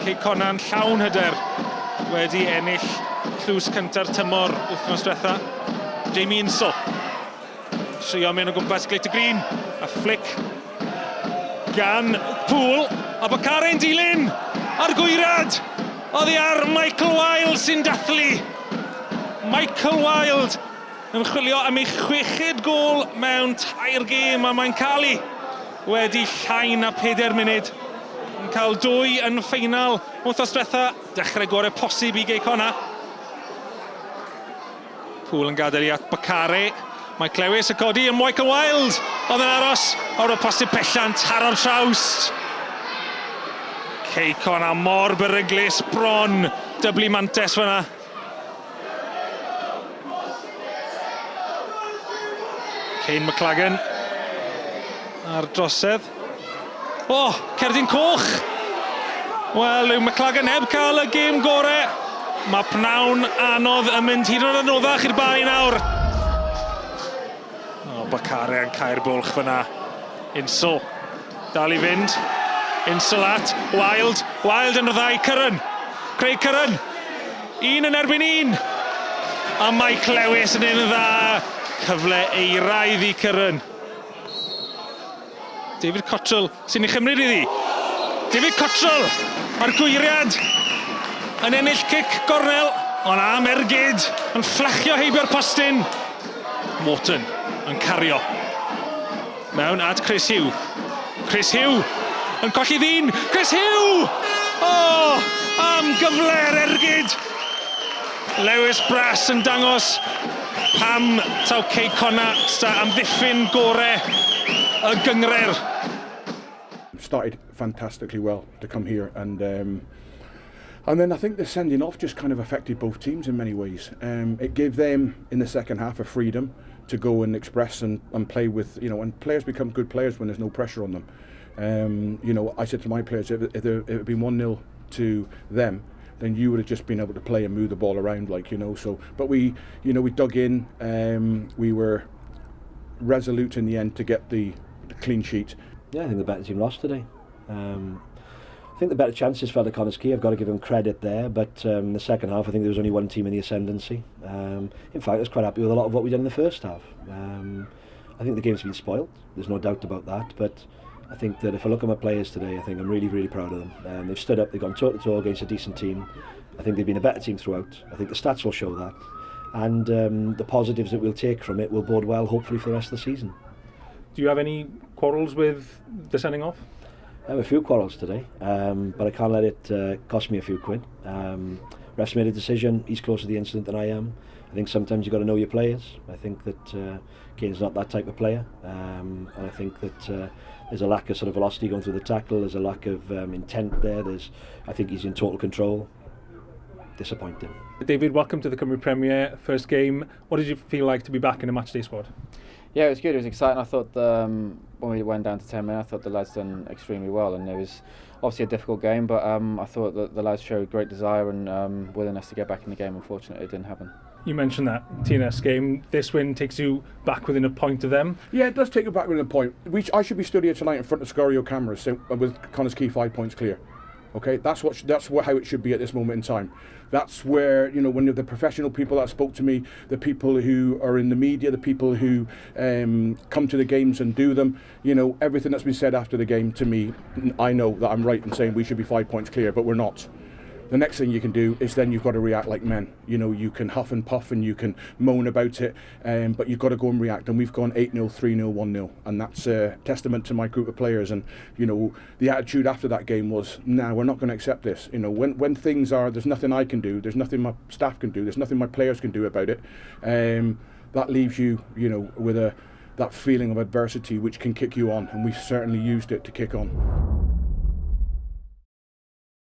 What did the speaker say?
Cei Connah'n llawn hyder wedi ennill llws cynta'r tymor wythnos diwetha. Jamie Insel. Trio mewn o gwmpas Gleit y Green. A flic gan Pŵl. A Bacare'n dilyn ar gwyrad. Oddi ar Michael Wilde sy'n dathlu. Michael Wilde yn chwilio am ei 6yd gôl mewn 3 gêm, a mae'n cael ei wedi llai na 4 munud. Yn cael 2 yn ffeinal wythnos diwetha. Dechrau gorau posib i Cei Connah. Pŵl yn gadael i at Bacare. Mae Clewis y codi yn Michael Wilde. Oedd yn aros o'r posib pellant taro'r trawst. Cei Connah mor beryglus bron. Dyblu mantes fyna. Cain McLagan ar drosedd. O, cerdyn coch! Wel, yw McLagan heb cael y gêm gorau. Mae pnawn anodd yn mynd hyd yn anoddach i'r bai nawr. O, Bacare yn cael bwlch fyna. Insel, dal i fynd. Insel at Wilde. Wilde yn ryddau Curran. Craig Curran. 1 yn erbyn 1. A mae Clewis yn un dda. Cyfle eiraidd i Curran. David Cottrell sy'n ei chymryd iddi. David Cottrell ar gwyriad yn ennill cic gornel. Ond am ergyd yn fflachio heibio'r postyn. Morton yn cario. Mewn at Chris Hugh. Chris Hugh yn colli ddyn. Chris Hugh! O! Am gyfle'r ergyd. Lewis Brass yn dangos pam taw Cei Connah sta amddiffyn gorau y gyngred. Started fantastically well to come here, and then I think the sending off just kind of affected both teams in many ways. It gave them in the second half a freedom to go and express and play with, you know, and players become good players when there's no pressure on them. You know, I said to my players, if it had been 1-0 to them, then you would have just been able to play and move the ball around, like, you know. So, but we dug in. We were resolute in the end to get the clean sheet. Yeah, I think the better team lost today. I think the better chances fell to Connah's key. I've got to give him credit there. But in the second half, I think there was only one team in the ascendancy. In fact, I was quite happy with a lot of what we did in the first half. I think the game's been spoilt. There's no doubt about that. But I think that if I look at my players today, I think I'm really, really proud of them. They've stood up, they've gone toe-to-toe against a decent team. I think they've been a better team throughout. I think the stats will show that. And the positives that we'll take from it will bode well, hopefully, for the rest of the season. Do you have any quarrels with the sending off? I have a few quarrels today, but I can't let it cost me a few quid. Ref's made a decision, he's closer to the incident than I am. I think sometimes you've got to know your players. I think that Kane's not that type of player. And I think that there's a lack of sort of velocity going through the tackle, there's a lack of intent there, I think he's in total control. Disappointing. David, welcome to the Cymru Premier, first game. What did you feel like to be back in the matchday squad? Yeah, it was good, it was exciting. I thought when we went down to 10 men, I thought the lads done extremely well, and it was obviously a difficult game, but I thought that the lads showed great desire and willingness to get back in the game. Unfortunately, it didn't happen. You mentioned that TNS game. This win takes you back within a point of them. Yeah, it does take you back within a point. I should be stood here tonight in front of Sgorio cameras with Connah's key 5 points clear. Okay, that's how it should be at this moment in time. That's where, you know, when the professional people that spoke to me, the people who are in the media, the people who come to the games and do them, you know, everything that's been said after the game to me, I know that I'm right in saying we should be 5 points clear, but we're not. The next thing you can do is then you've got to react like men. You know, you can huff and puff and you can moan about it, but you've got to go and react. And we've gone 8-0, 3-0, 1-0, and that's a testament to my group of players. And you know, the attitude after that game was, nah, we're not going to accept this. You know, when things are, there's nothing I can do, there's nothing my staff can do, there's nothing my players can do about it. That leaves you, you know, with that feeling of adversity which can kick you on, and we certainly used it to kick on.